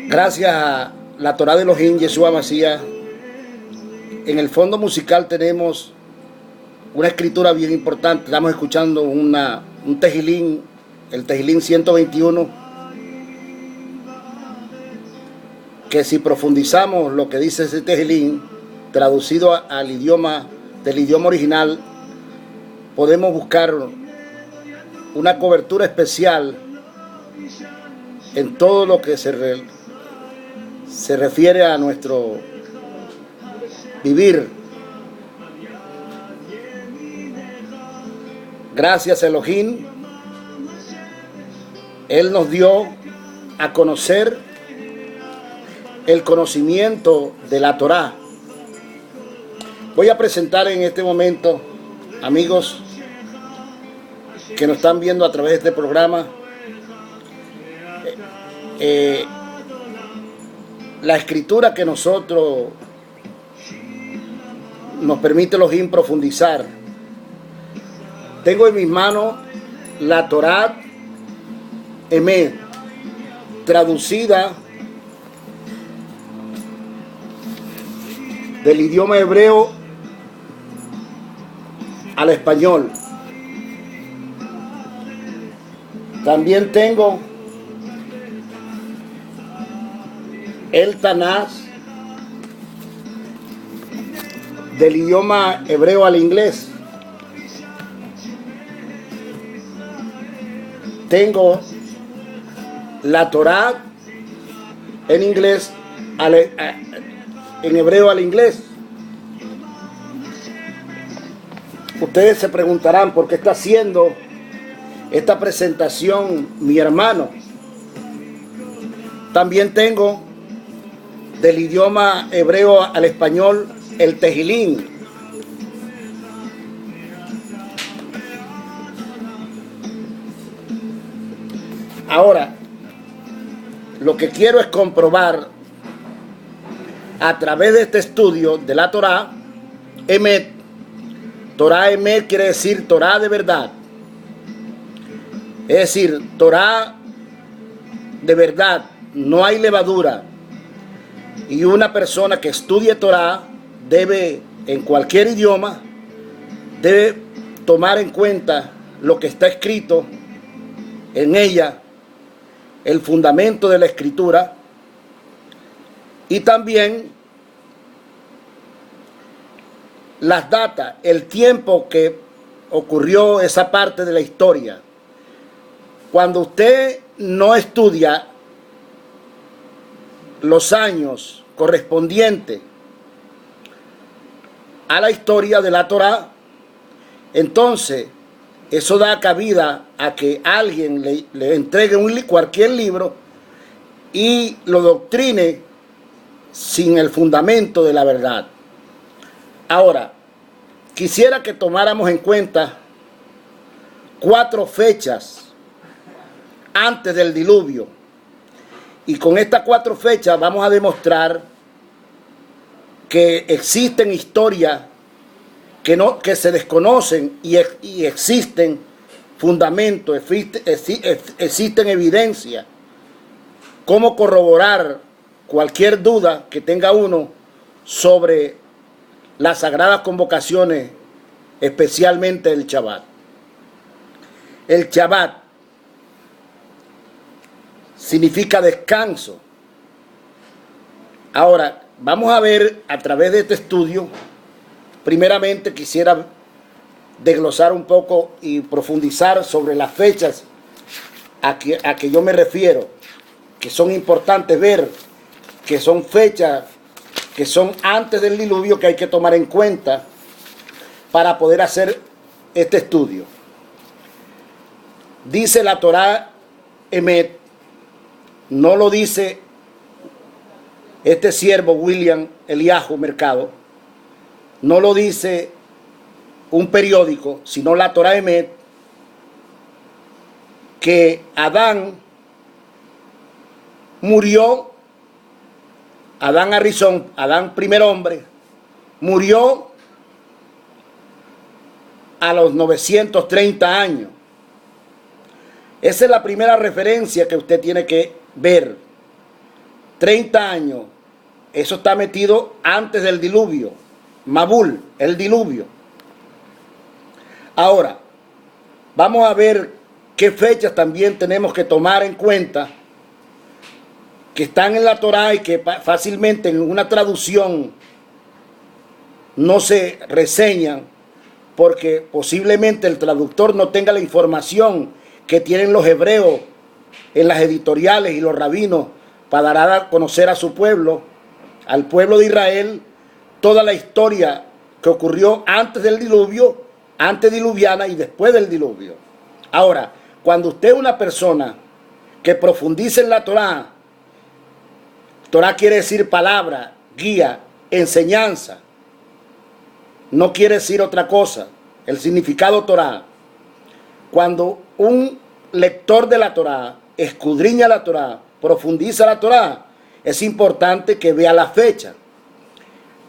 Gracias a la Torá de Elohim, Yeshua Mashiach, en el fondo musical tenemos una escritura bien importante. Estamos escuchando un tejilín, el tejilín 121, que si profundizamos lo que dice ese tejilín, traducido al idioma original, podemos buscar una cobertura especial en todo lo que se refiere a nuestro vivir. Gracias a Elohim, Él nos dio a conocer el conocimiento de la Torá. Voy a presentar en este momento, amigos que nos están viendo a través de este programa, la escritura que nosotros nos permite Elohim profundizar. Tengo en mis manos la Torá Emet, traducida del idioma hebreo al español. También tengo el Tanaj del idioma hebreo al inglés. Tengo la Torá en inglés, en hebreo al inglés. Ustedes se preguntarán por qué está haciendo esta presentación mi hermano. También tengo del idioma hebreo al español el tejilín. Ahora, lo que quiero es comprobar a través de este estudio de la Torá Emet. Torá Emet quiere decir Torá de verdad. Es decir, Torá de verdad, no hay levadura. Y una persona que estudie Torá debe, en cualquier idioma, debe tomar en cuenta lo que está escrito en ella, el fundamento de la escritura, y también las datas, el tiempo que ocurrió esa parte de la historia. Cuando usted no estudia los años correspondientes a la historia de la Torá, entonces eso da cabida a que alguien le entregue cualquier libro y lo doctrine sin el fundamento de la verdad. Ahora, quisiera que tomáramos en cuenta 4 fechas antes del diluvio. Y con estas 4 fechas vamos a demostrar que existen historias que se desconocen y existen fundamentos, existen evidencias. Cómo corroborar cualquier duda que tenga uno sobre las sagradas convocaciones, especialmente el Shabbat. El Shabbat significa descanso. Ahora, vamos a ver a través de este estudio. Primeramente quisiera desglosar un poco y profundizar sobre las fechas a que yo me refiero, que son importantes ver, que son fechas que son antes del diluvio, que hay que tomar en cuenta para poder hacer este estudio. Dice la Torá Emet, no lo dice este siervo William Eliyahu Mercado, no lo dice un periódico, sino la Torá Emet, que Adán murió, Adán Arrizón, Adán primer hombre, murió a los 930 años. Esa es la primera referencia que usted tiene que ver. 30 años. Eso está metido antes del diluvio. Mabul, el diluvio. Ahora, vamos a ver qué fechas también tenemos que tomar en cuenta que están en la Torá y que fácilmente en una traducción no se reseñan porque posiblemente el traductor no tenga la información que tienen los hebreos en las editoriales y los rabinos para dar a conocer a su pueblo, al pueblo de Israel, toda la historia que ocurrió antes del diluvio, antediluviana y después del diluvio. Ahora, cuando usted es una persona que profundice en la Torá, Torá quiere decir palabra, guía, enseñanza. No quiere decir otra cosa. El significado Torá. Cuando un lector de la Torá escudriña la Torá, profundiza la Torá, es importante que vea la fecha.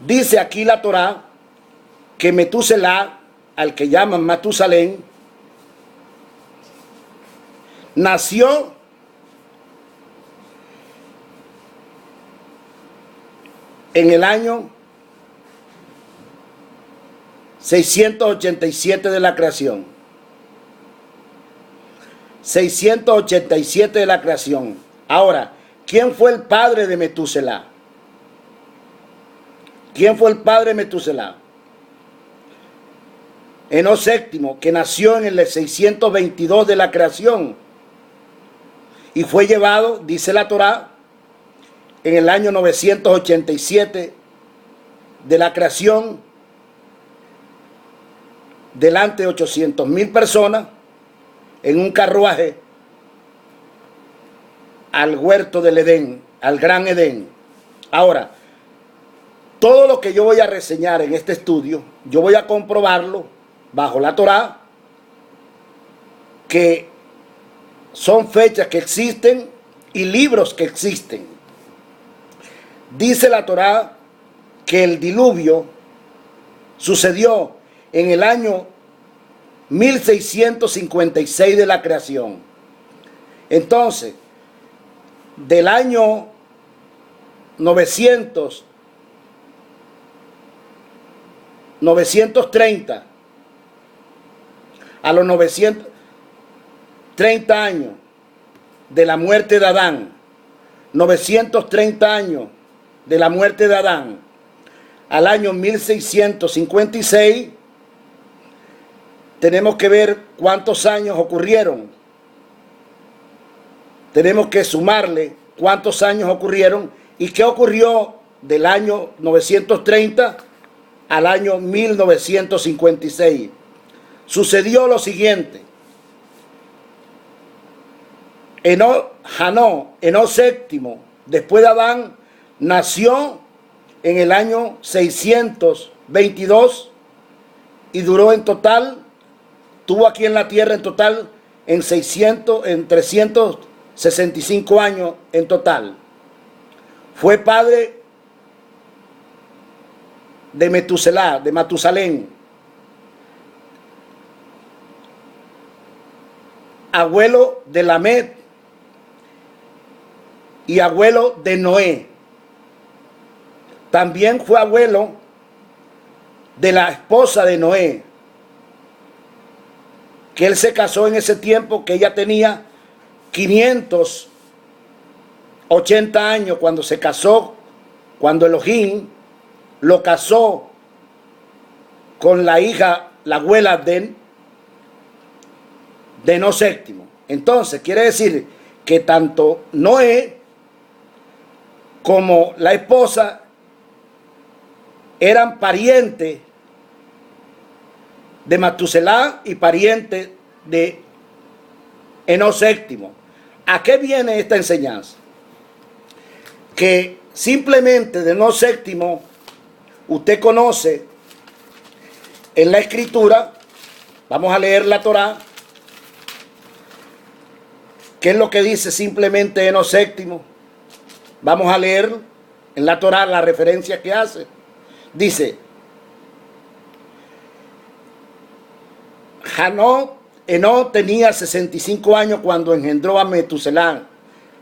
Dice aquí la Torá que Metuselá, al que llaman Matusalén, nació en el año 687 de la creación. 687 de la creación. Ahora, ¿quién fue el padre de Metuselá? ¿Quién fue el padre de Metuselá? Enós séptimo, que nació en el 622 de la creación y fue llevado, dice la Torá, en el año 987 de la creación, delante de 800,000 personas, en un carruaje al huerto del Edén, al gran Edén. Ahora, todo lo que yo voy a reseñar en este estudio, yo voy a comprobarlo bajo la Torá, que son fechas que existen y libros que existen. Dice la Torá que el diluvio sucedió en el año 1656 de la creación. Entonces, del año 930 a los 930 años de la muerte de Adán, 930 años de la muerte de Adán, al año 1656, tenemos que ver cuántos años ocurrieron. Tenemos que sumarle cuántos años ocurrieron y qué ocurrió del año 930 al año 1956. Sucedió lo siguiente. Enós séptimo, después de Adán, nació en el año 622 y duró en total, tuvo aquí en la tierra en total en 365 años en total. Fue padre de Metuselá, de Matusalén, abuelo de Lamed y abuelo de Noé. También fue abuelo de la esposa de Noé, que él se casó en ese tiempo, que ella tenía 580 años cuando se casó, cuando Elohim lo casó con la hija, la abuela de Enós séptimo. Entonces, quiere decir que tanto Noé como la esposa eran parientes de Matuselá y parientes de Enós séptimo. ¿A qué viene esta enseñanza? Que simplemente de Enós séptimo, usted conoce en la escritura, vamos a leer la Torá, ¿qué es lo que dice simplemente Enós séptimo? Vamos a leer en la Torá la referencia que hace. Dice, Enoc tenía 65 años cuando engendró a Metuselán.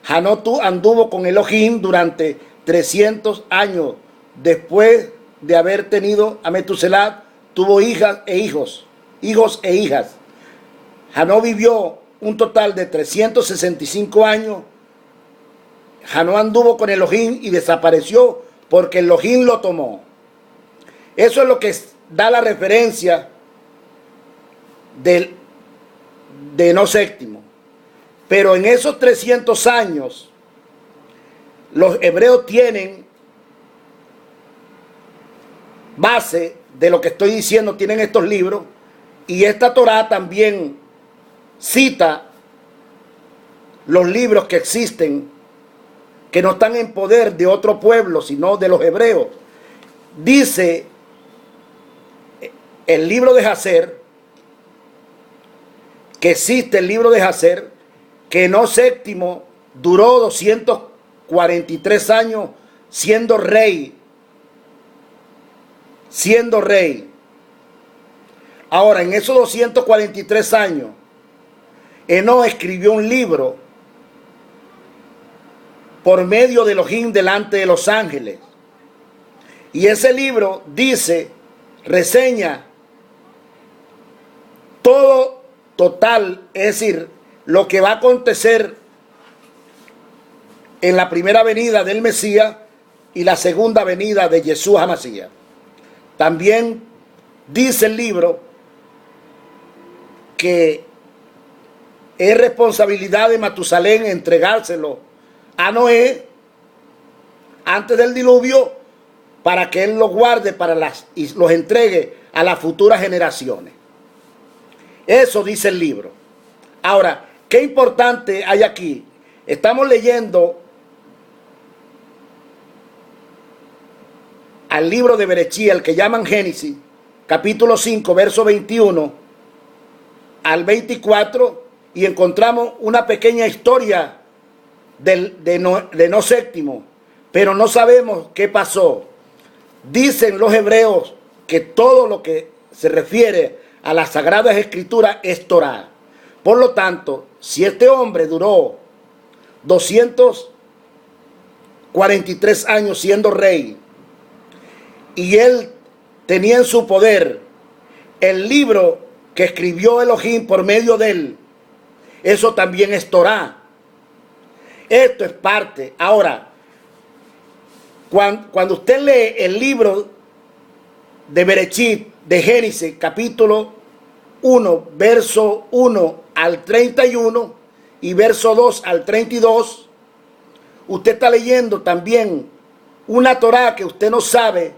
Hanoc anduvo con Elohim durante 300 años. Después de haber tenido a Metuselán, tuvo hijas e hijos e hijas. Hanoc vivió un total de 365 años. Hanoc anduvo con Elohim y desapareció porque Elohim lo tomó. Eso es lo que da la referencia de Enoc séptimo. Pero en esos 300 años, los hebreos tienen base de lo que estoy diciendo, tienen estos libros, y esta Torá también cita los libros que existen, que no están en poder de otro pueblo, sino de los hebreos. Dice el libro de Jacer, que existe el libro de Jacer, que Enoc séptimo duró 243 años siendo rey. Ahora, en esos 243 años, Enoc escribió un libro por medio de Elohim delante de los ángeles. Y ese libro dice, reseña todo total, es decir, lo que va a acontecer en la primera venida del Mesías y la segunda venida de Yeshua HaMashiach. También dice el libro que es responsabilidad de Matusalén entregárselo a Noé antes del diluvio para que él los guarde y los entregue a las futuras generaciones. Eso dice el libro. Ahora, ¿qué importante hay aquí? Estamos leyendo al libro de Berechí, el que llaman Génesis, capítulo 5, verso 21 al 24, y encontramos una pequeña historia de Enoc séptimo, pero no sabemos qué pasó. Dicen los hebreos que todo lo que se refiere a las Sagradas Escrituras es Torá. Por lo tanto, si este hombre duró 243 años siendo rey, y él tenía en su poder el libro que escribió Elohim por medio de él, eso también es Torá. Esto es parte. Ahora, cuando usted lee el libro de Berechit, de Génesis, capítulo 1, verso 1 al 31 y verso 2 al 32, usted está leyendo también una Torá que usted no sabe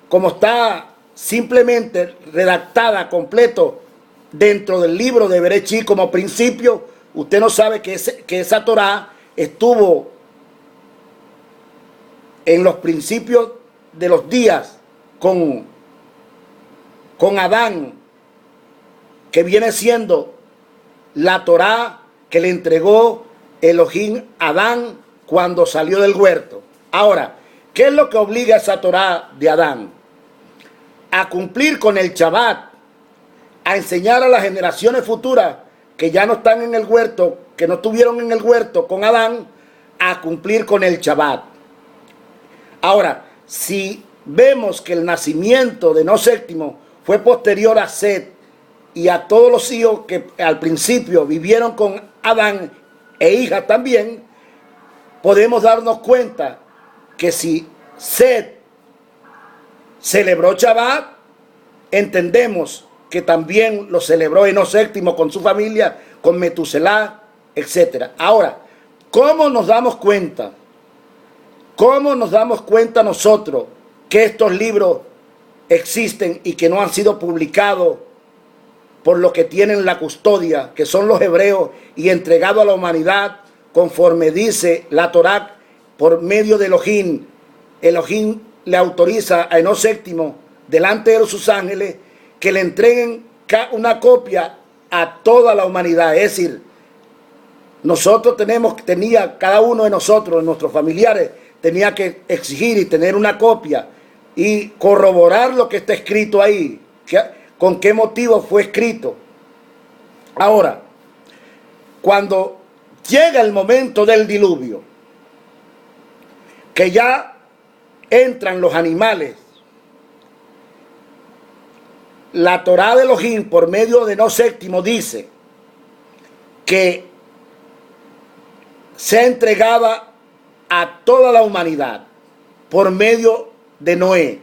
cómo está simplemente redactada completo dentro del libro de Berechit como principio. Usted no sabe que esa Torá estuvo en los principios de los días con Adán, que viene siendo la Torá que le entregó Elohim a Adán cuando salió del huerto. Ahora, ¿qué es lo que obliga a esa Torá de Adán? A cumplir con el Shabbat, a enseñar a las generaciones futuras que ya no están en el huerto, que no estuvieron en el huerto con Adán, a cumplir con el Shabbat. Ahora, si vemos que el nacimiento de Enoc séptimo fue posterior a Set y a todos los hijos que al principio vivieron con Adán e hijas también, podemos darnos cuenta que si Set celebró Shabbat, entendemos que también lo celebró Enoc séptimo con su familia, con Metuselá, etc. Ahora, ¿cómo nos damos cuenta? ¿Cómo nos damos cuenta nosotros que estos libros existen y que no han sido publicados por los que tienen la custodia, que son los hebreos, y entregados a la humanidad conforme dice la Torá por medio de Elohim? Elohim le autoriza a Enoc séptimo delante de sus ángeles que le entreguen una copia a toda la humanidad. Es decir, nosotros cada uno de nosotros, nuestros familiares, tenía que exigir y tener una copia y corroborar lo que está escrito ahí, con qué motivo fue escrito. Ahora, cuando llega el momento del diluvio, que ya entran los animales, la Torá de Elohim, por medio de No Séptimo, dice que sea entregada a toda la humanidad por medio de Noé.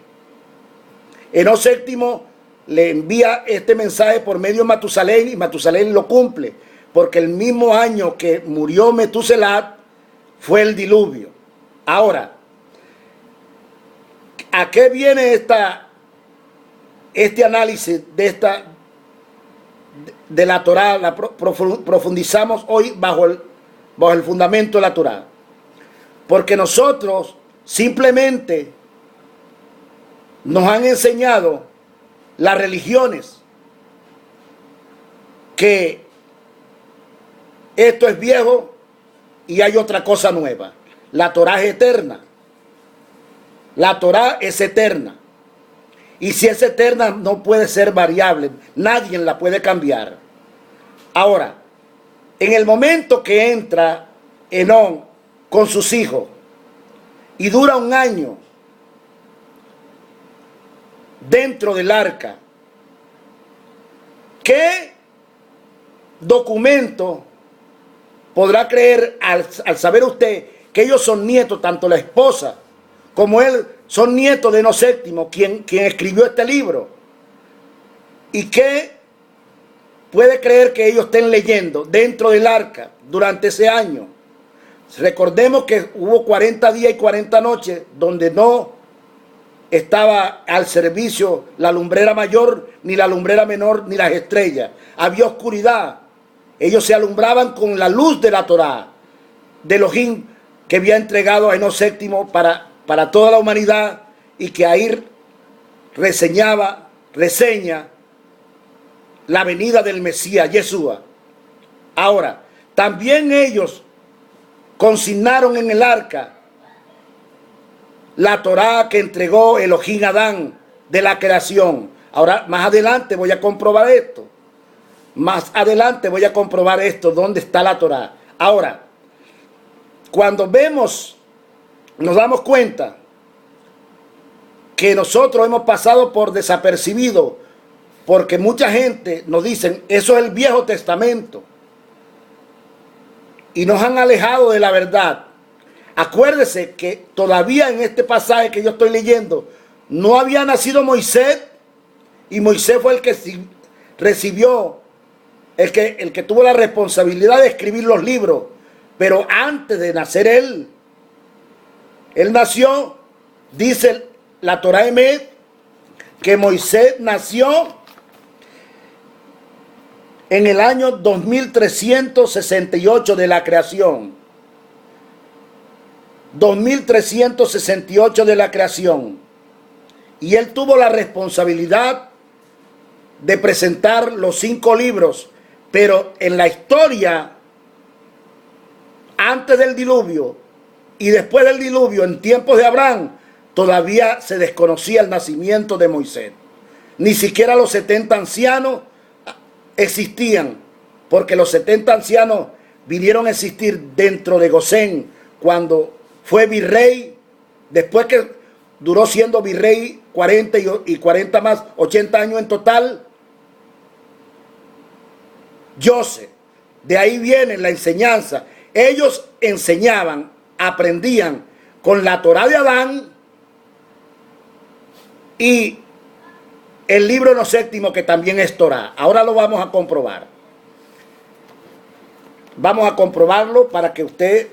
No Séptimo le envía este mensaje por medio de Matusalén, y Matusalén lo cumple, porque el mismo año que murió Metuselat fue el diluvio. Ahora, ¿a qué viene este análisis de la Torá? Profundizamos hoy bajo el fundamento de la Torá, porque nosotros simplemente nos han enseñado las religiones que esto es viejo y hay otra cosa nueva. La Torá es eterna. La Torá es eterna. Y si es eterna, no puede ser variable. Nadie la puede cambiar. Ahora, en el momento que entra Enón con sus hijos y dura un año dentro del arca, ¿qué documento podrá creer al saber usted que ellos son nietos, tanto la esposa como él, son nietos de No Séptimo, quien escribió este libro? ¿Y qué puede creer que ellos estén leyendo dentro del arca durante ese año? Recordemos que hubo 40 días y 40 noches donde no estaba al servicio la lumbrera mayor, ni la lumbrera menor, ni las estrellas. Había oscuridad. Ellos se alumbraban con la luz de la Torá, de Elohim, que había entregado a No Séptimo para toda la humanidad, y que ahí reseña la venida del Mesías, Yeshua. Ahora, también ellos consignaron en el arca la Torá que entregó Elohim a Adán de la creación. Ahora, más adelante voy a comprobar esto. Más adelante voy a comprobar esto, dónde está la Torá. Ahora, cuando nos damos cuenta que nosotros hemos pasado por desapercibido, porque mucha gente nos dice, eso es el Viejo Testamento, y nos han alejado de la verdad. Acuérdese que todavía en este pasaje que yo estoy leyendo no había nacido Moisés, y Moisés fue el que recibió, el que tuvo la responsabilidad de escribir los libros. Pero antes de nacer él nació, dice la Torá Emet, que Moisés nació en el año 2368 de la creación. 2368 de la creación. Y él tuvo la responsabilidad de presentar los 5 libros. Pero en la historia, antes del diluvio y después del diluvio, en tiempos de Abraham, todavía se desconocía el nacimiento de Moisés. Ni siquiera los 70 ancianos existían, porque los 70 ancianos vinieron a existir dentro de Gosén cuando fue virrey, después que duró siendo virrey 40 y 40 más, 80 años en total, Joseph. De ahí viene la enseñanza. Ellos enseñaban, aprendían con la Torá de Adán y el libro No Séptimo, que también es Torá. Ahora lo vamos a comprobar. Vamos a comprobarlo para que usted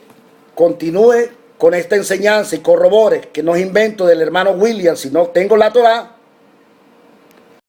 continúe con esta enseñanza y corrobore que no es invento del hermano William, sino tengo la Torá